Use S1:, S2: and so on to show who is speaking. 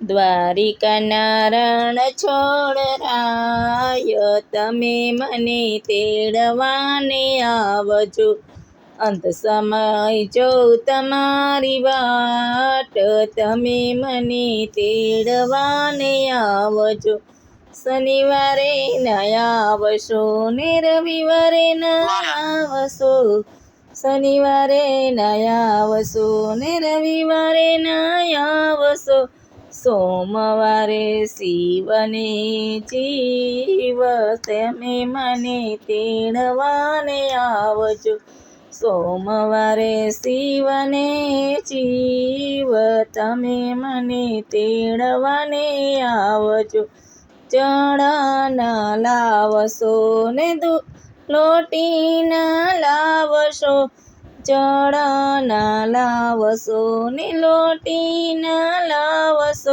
S1: દ્વારિકા નારણ છોડરાય, તમે મને તેડવાને આવજો. અંત સમય જોઉં તમારી વાટ, તમે મને તેડવાને આવજો. શનિવારે ન આવશો ને રવિવારે ન આવશો, શનિવારે ન આવશો ને રવિવારે ન આવશો. સોમવારે શિવને જીવ, તમે મને તેડવાને આવજો. સોમવારે શિવને જીવ, તમે મને તેડવાને આવજો. ચણ લાવશો ને લોટી લાવશો, ચણ લાવશો ને લોટી લાવશો.